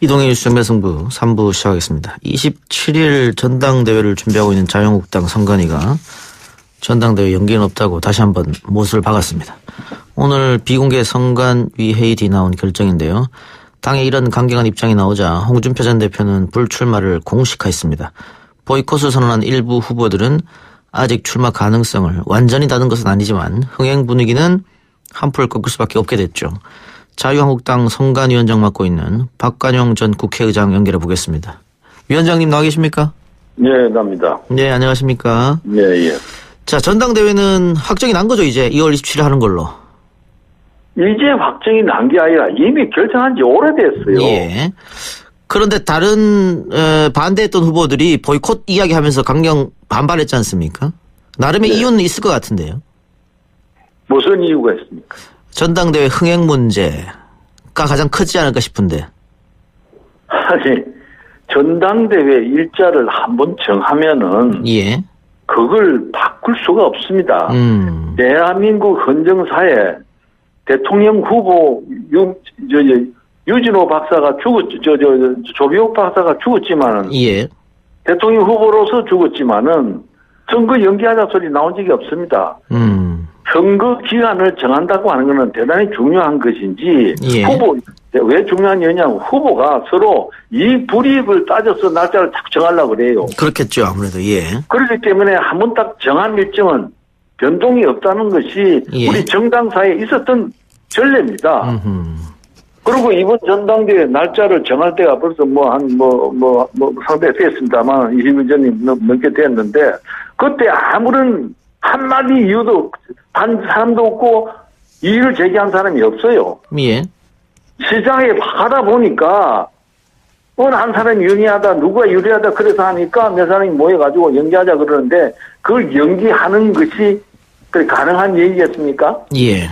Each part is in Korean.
이동의 뉴스 정배승부 3부 시작하겠습니다. 27일 전당대회를 준비하고 있는 자유한국당 선관위가 전당대회 연기는 없다고 다시 한번 못을 박았습니다. 오늘 비공개 선관위 회의 뒤 나온 결정인데요. 당에 이런 강경한 입장이 나오자 홍준표 전 대표는 불출마를 공식화했습니다. 보이콧을 선언한 일부 후보들은 아직 출마 가능성을 완전히 닫은 것은 아니지만 흥행 분위기는 한풀 꺾을 수밖에 없게 됐죠. 자유한국당 선관위원장 맡고 있는 박관영 전 국회의장 연결해 보겠습니다. 위원장님 나와 계십니까? 네, 납니다. 네, 안녕하십니까? 예, 예. 자, 전당대회는 확정이 난 거죠, 이제 2월 27일 하는 걸로. 이제 확정이 난 게 아니라 이미 결정한 지 오래됐어요. 예. 그런데 다른 반대했던 후보들이 보이콧 이야기하면서 강경 반발했지 않습니까? 나름의 네. 이유는 있을 것 같은데요. 무슨 이유가 있습니까? 전당대회 흥행 문제가 가장 크지 않을까 싶은데. 아니, 전당대회 일자를 한번 정하면은 예. 그걸 바꿀 수가 없습니다. 대한민국 헌정사에 대통령 후보 유진호 박사가 조비옥 박사가 죽었지만은 예. 대통령 후보로서 죽었지만은 선거 연기하자 소리 나온 적이 없습니다. 선거 기간을 정한다고 하는 것은 대단히 중요한 것인지 예. 후보 왜 중요한 이유냐면 후보가 서로 이 불이익을 따져서 날짜를 딱 정하려고 그래요. 그렇겠죠, 아무래도. 예. 그렇기 때문에 한 번 딱 정한 일정은 변동이 없다는 것이 예. 우리 정당사에 있었던 전례입니다. 그리고 이번 전당대회 날짜를 정할 때가 벌써 상당히 됐습니다만 20일 전이 넘게 됐는데 그때 아무런 한마디 이유도 한 사람도 없고 이의를 제기한 사람이 없어요. 예. 시장에 가다 보니까 어느 한 사람이 유리하다 누가 유리하다 그래서 하니까 몇 사람이 모여가지고 연기하자 그러는데 그걸 연기하는 것이 가능한 얘기겠습니까? 예.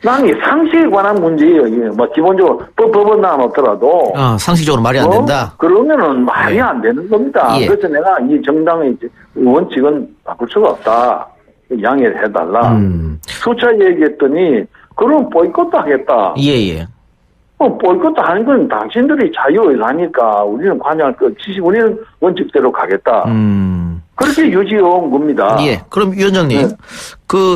난 이 상식에 관한 문제예요. 이게 뭐 기본적으로 법은 나왔더라도 상식적으로 말이 안 된다. 그러면은 말이 예. 안 되는 겁니다. 예. 그래서 내가 이 정당의 원칙은 바꿀 수가 없다. 양해를 해달라. 수차 얘기했더니 그럼 보이콧도 하겠다. 예예. 보이콧도 하는 건 당신들이 자유를 하니까 우리는 관여할 것, 우리는 원칙대로 가겠다. 그렇게 유지해온 겁니다. 예. 그럼 위원장님, 네.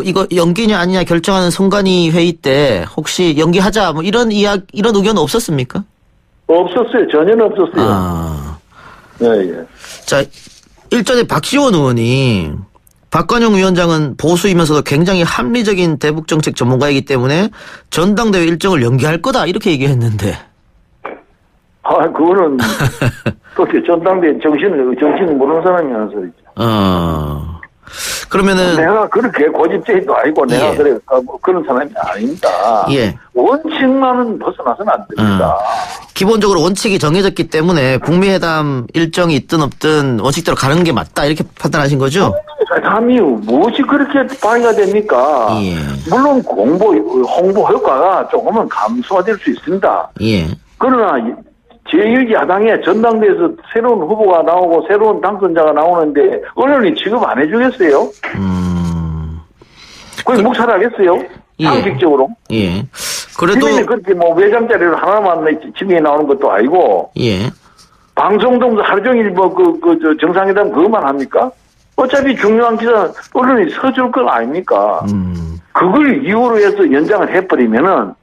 이거 연기냐 아니냐 결정하는 선관위 회의 때 혹시 연기하자 뭐 이런 의견 없었습니까? 없었어요. 전혀 없었어요. 아. 예, 예. 자, 일전에 박지원 의원이 박관영 위원장은 보수이면서도 굉장히 합리적인 대북 정책 전문가이기 때문에 전당대회 일정을 연기할 거다 이렇게 얘기했는데. 그거는 그렇게 전당대회 정신을 모르는 사람이 하는 소리죠. 그러면은 내가 그렇게 고집쟁이도 아니고 내가 예. 그래 그런 사람이 아닙니다. 예. 원칙만은 벗어나서는 안 됩니다. 기본적으로 원칙이 정해졌기 때문에 북미회담 일정이 있든 없든 원칙대로 가는 게 맞다 이렇게 판단하신 거죠? 회담이 무엇이 그렇게 방해가 됩니까? 예. 물론 홍보 효과가 조금은 감소가 될 수 있습니다. 예. 그러나 제1야당의 전당대회에서 새로운 후보가 나오고 새로운 당선자가 나오는데 언론이 취급 안 해주겠어요? 거의 묵살하겠어요? 예. 상식적으로? 예. 그래도 지금이 그렇게 외장자리를 하나만 지명에 나오는 것도 아니고 예. 방송도 하루 종일 정상회담 그것만 합니까? 어차피 중요한 기사 언론이 써줄 건 아닙니까? 그걸 이유로 해서 연장을 해버리면은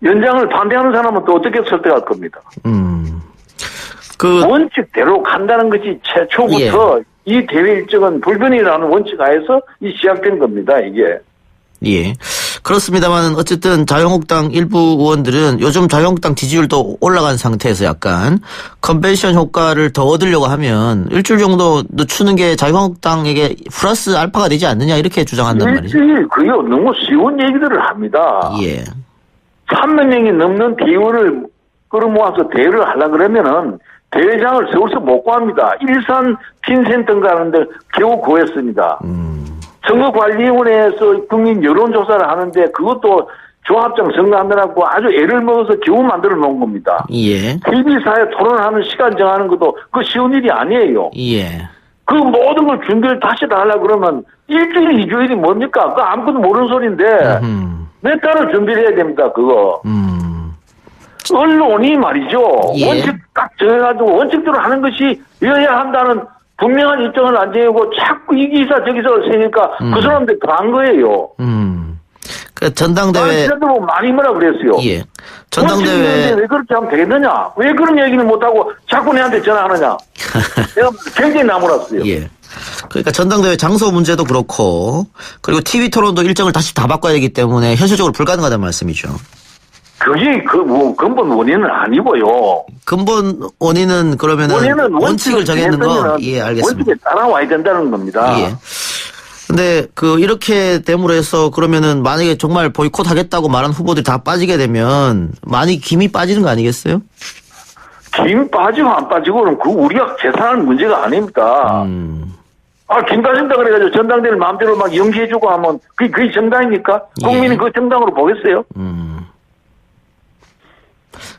연장을 반대하는 사람은 또 어떻게 설득할 겁니다. 원칙대로 간다는 것이 최초부터 이 대회 일정은 불변이라는 원칙 하에서 시작된 겁니다, 이게. 예. 그렇습니다만 어쨌든 자유한국당 일부 의원들은 요즘 자유한국당 지지율도 올라간 상태에서 약간 컨벤션 효과를 더 얻으려고 하면 일주일 정도 늦추는 게 자유한국당에게 플러스 알파가 되지 않느냐 이렇게 주장한단 말이죠. 일주일 그게 너무 쉬운 얘기들을 합니다. 예. 3만 명이 넘는 대의원을 끌어모아서 대회를 하려고 그러면은 대회장을 서울서 못 구합니다. 일산 핀센터인가 하는데 겨우 구했습니다. 선거관리위원회에서 국민 여론조사를 하는데 그것도 조합장 선거하느라고 아주 애를 먹어서 겨우 만들어 놓은 겁니다. 예. TV사에 토론하는 시간 정하는 것도 그 쉬운 일이 아니에요. 예. 그 모든 걸 준비를 다시 다 하려고 그러면 일주일, 2주일이 뭡니까? 그거 아무것도 모르는 소리인데 몇 달을 준비를 해야 됩니다, 그거. 언론이 말이죠. 예. 원칙 딱 정해가지고 원칙대로 하는 것이 여야 한다는 분명한 입장을 안 정하고 자꾸 이 기사 저기서 세니까 그 사람들 간 거예요. 그 전당대회. 지난번에 많이 뭐라 그랬어요. 예. 전당대회 왜 그렇게 하면 되겠느냐? 왜 그런 얘기는 못하고 자꾸 내한테 전화하느냐? 내가 굉장히 나무랐어요. 예. 그러니까 전당대회 장소 문제도 그렇고 그리고 TV 토론도 일정을 다시 다 바꿔야 되기 때문에 현실적으로 불가능하다는 말씀이죠. 그게 뭐 근본 원인은 아니고요. 근본 원인은 그러면은 원칙을 정했는 거. 예, 알겠습니다. 원칙에 따라와야 된다는 겁니다. 예. 근데 이렇게 됨으로 해서 그러면은 만약에 정말 보이콧 하겠다고 말한 후보들이 다 빠지게 되면 많이 김이 빠지는 거 아니겠어요? 김 빠지고 안 빠지고는 그 우리가 계산하는 문제가 아닙니다. 김 빠진다 그래가지고 전당대회를 마음대로 막 연기해주고 하면 그게 정당입니까? 예. 국민이 그 정당으로 보겠어요?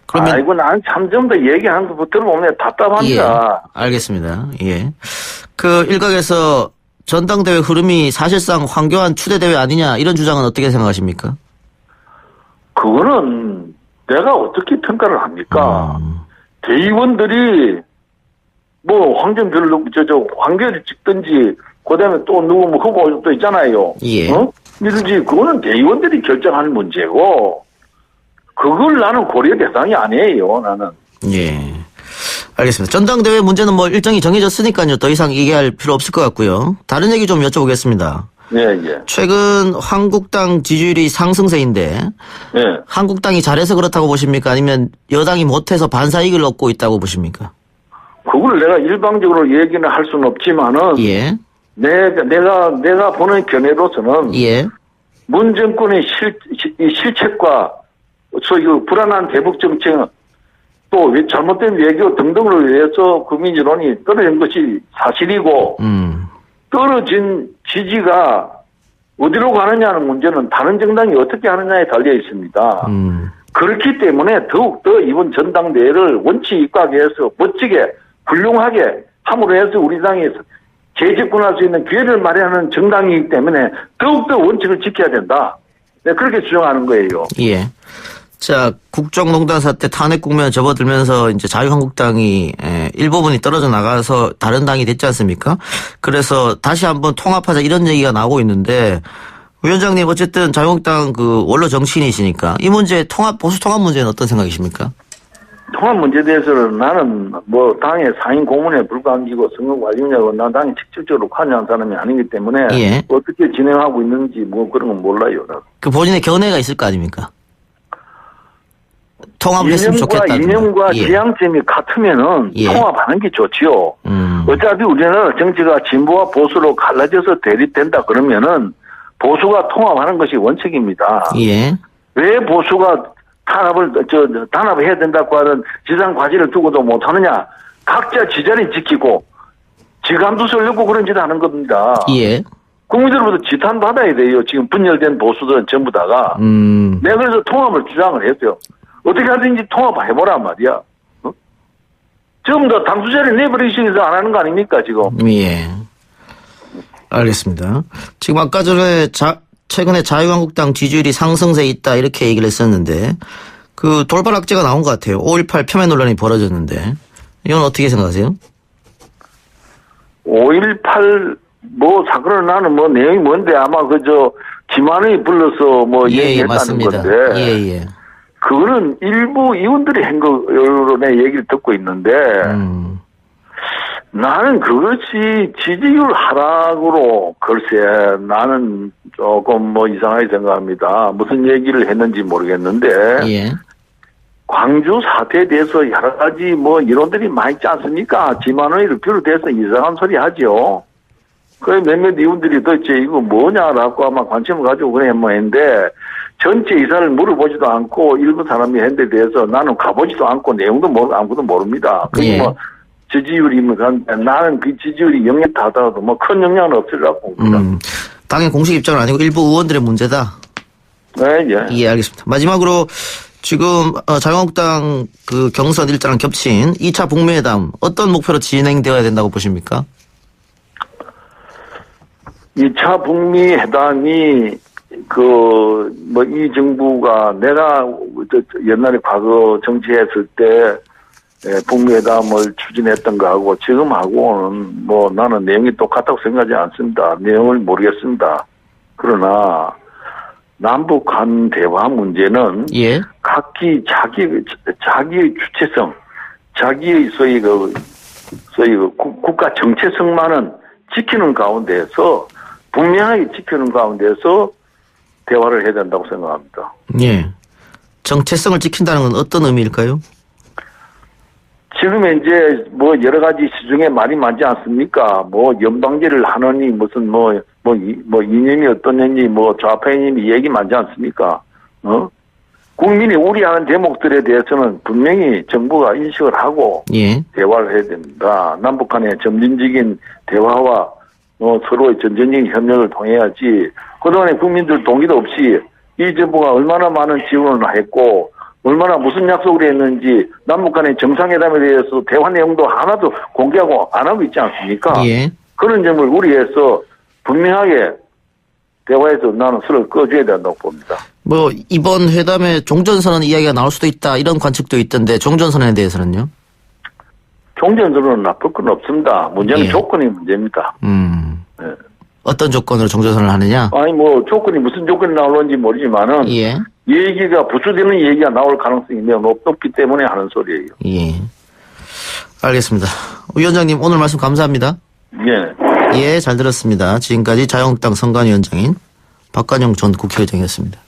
그러면 아이고, 난 참 좀 더 얘기하는 거 들어보면 답답합니다. 예, 알겠습니다. 예. 일각에서 전당대회 흐름이 사실상 황교안 추대대회 아니냐 이런 주장은 어떻게 생각하십니까? 그거는 내가 어떻게 평가를 합니까? 대의원들이 뭐 황정별 황교안을 찍든지 그다음에 또 누구 뭐 후보 또 있잖아요. 예. 이든지 그거는 대의원들이 결정하는 문제고 그걸 나는 고려 대상이 아니에요. 나는. 예. 알겠습니다. 전당대회 문제는 뭐 일정이 정해졌으니까요. 더 이상 얘기할 필요 없을 것 같고요. 다른 얘기 좀 여쭤보겠습니다. 예. 최근 한국당 지지율이 상승세인데 예. 한국당이 잘해서 그렇다고 보십니까? 아니면 여당이 못해서 반사이익을 얻고 있다고 보십니까? 그걸 내가 일방적으로 얘기는 할 수는 없지만은 예. 내가 보는 견해로서는 예. 문 정권의 실책과 소위 불안한 대북 정책 또 잘못된 외교 등등으로 인해서 국민여론이 떨어진 것이 사실이고 떨어진 지지가 어디로 가느냐는 문제는 다른 정당이 어떻게 하느냐에 달려 있습니다. 그렇기 때문에 더욱더 이번 전당대회를 원칙 입각해서 멋지게 훌륭하게 함으로 해서 우리 당이 재집권할 수 있는 기회를 마련하는 정당이기 때문에 더욱더 원칙을 지켜야 된다. 네, 그렇게 주장하는 거예요. 예. 자, 국정농단 사태 탄핵 국면에 접어들면서 이제 자유한국당이 일부분이 떨어져 나가서 다른 당이 됐지 않습니까? 그래서 다시 한번 통합하자 이런 얘기가 나오고 있는데 위원장님 어쨌든 자유한국당 원로 정치인이시니까 이 문제 보수 통합 문제는 어떤 생각이십니까? 통합 문제에 대해서는 나는 뭐 당의 상임 고문에 불과한기고 선거 관리냐고 난 당에 직접적으로 관여한 사람이 아니기 때문에 예. 어떻게 진행하고 있는지 뭐 그런 건 몰라요. 본인의 견해가 있을 거 아닙니까? 통합을 했으면 좋겠다. 이념과 지향점이 같으면은 예. 통합하는 게 좋지요. 어차피 우리나라 정치가 진보와 보수로 갈라져서 대립된다 그러면은 보수가 통합하는 것이 원칙입니다. 예. 왜 보수가 단합해야 된다고 하는 지상 과제를 두고도 못하느냐? 각자 지자리 지키고 지감도 설려고 그런 짓 하는 겁니다. 예. 국민들로부터 지탄 받아야 돼요. 지금 분열된 보수들은 전부 다가. 내가 그래서 통합을 주장을 했어요. 어떻게 하든지 통합해보란 말이야. 지금 더 당수자를 내버리시기 위해서 안 하는 거 아닙니까, 지금? 예. 알겠습니다. 지금 아까 전에 최근에 자유한국당 지지율이 상승세에 있다 이렇게 얘기를 했었는데 돌발 악재가 나온 것 같아요. 5.18 폄훼 논란이 벌어졌는데 이건 어떻게 생각하세요? 5.18 사건은 나는 내용이 뭔데 아마 김한의 불러서 얘기했다는 건데. 예. 그거는 일부 의원들이 한 거로 내 얘기를 듣고 있는데 나는 그것이 지지율 하락으로 글쎄 나는 조금 이상하게 생각합니다. 무슨 얘기를 했는지 모르겠는데 예. 광주 사태에 대해서 여러 가지 이론들이 많이 있지 않습니까? 김한의를 비롯해서 이상한 소리 하죠. 그 몇몇 의원들이 도대체 이거 뭐냐라고 아마 관심을 가지고 그래 했는데 전체 이사를 물어보지도 않고 일부 사람이 했는 데 대해서 나는 가보지도 않고 내용도 아무것도 모릅니다. 예. 지지율이 나는 그 지지율이 영향다 하더라도 큰 영향은 없으리라고 봅니다. 당의 공식 입장은 아니고 일부 의원들의 문제다. 네, 예. 예, 알겠습니다. 마지막으로 지금 자유한국당 경선 일자랑 겹친 2차 북미회담 어떤 목표로 진행되어야 된다고 보십니까? 2차 북미 회담이 이 정부가 내가 옛날에 과거 정치했을 때 북미회담을 추진했던 거하고 지금하고는 뭐 나는 내용이 똑같다고 생각하지 않습니다. 내용을 모르겠습니다. 그러나 남북 간 대화 문제는 예. 각기 자기의 주체성, 자기의 소위 국가 정체성만은 지키는 가운데에서 분명하게 지키는 가운데서 대화를 해야 된다고 생각합니다. 예. 정체성을 지킨다는 건 어떤 의미일까요? 지금 이제 뭐 여러 가지 시중에 말이 많지 않습니까? 뭐 연방제를 하느니 무슨 이념이 어떠냐니 좌파이님이 얘기 많지 않습니까? 국민이 우려하는 대목들에 대해서는 분명히 정부가 인식을 하고 예. 대화를 해야 됩니다. 남북 간의 점진적인 대화와 서로의 점진적인 협력을 통해야지 그동안에 국민들 동의도 없이 이 정부가 얼마나 많은 지원을 했고 얼마나 무슨 약속을 했는지 남북 간의 정상회담에 대해서 대화 내용도 하나도 공개하고 안 하고 있지 않습니까? 예. 그런 점을 우리해서 분명하게 대화에서 나는 술을 꺼줘야 된다고 봅니다. 뭐 이번 회담에 종전선언 이야기가 나올 수도 있다 이런 관측도 있던데 종전선언에 대해서는요? 종전선언은 나쁠 건 없습니다. 문제는 예. 조건이 문제입니다. 네. 어떤 조건으로 종전선언을 하느냐? 아니 조건이 무슨 조건이 나오는지 모르지만은 예. 얘기가 부수되는 얘기가 나올 가능성이 매우 높기 때문에 하는 소리예요. 예. 알겠습니다. 위원장님 오늘 말씀 감사합니다. 예. 예, 잘 들었습니다. 지금까지 자유한국당 선관위원장인 박관용 전 국회의장이었습니다.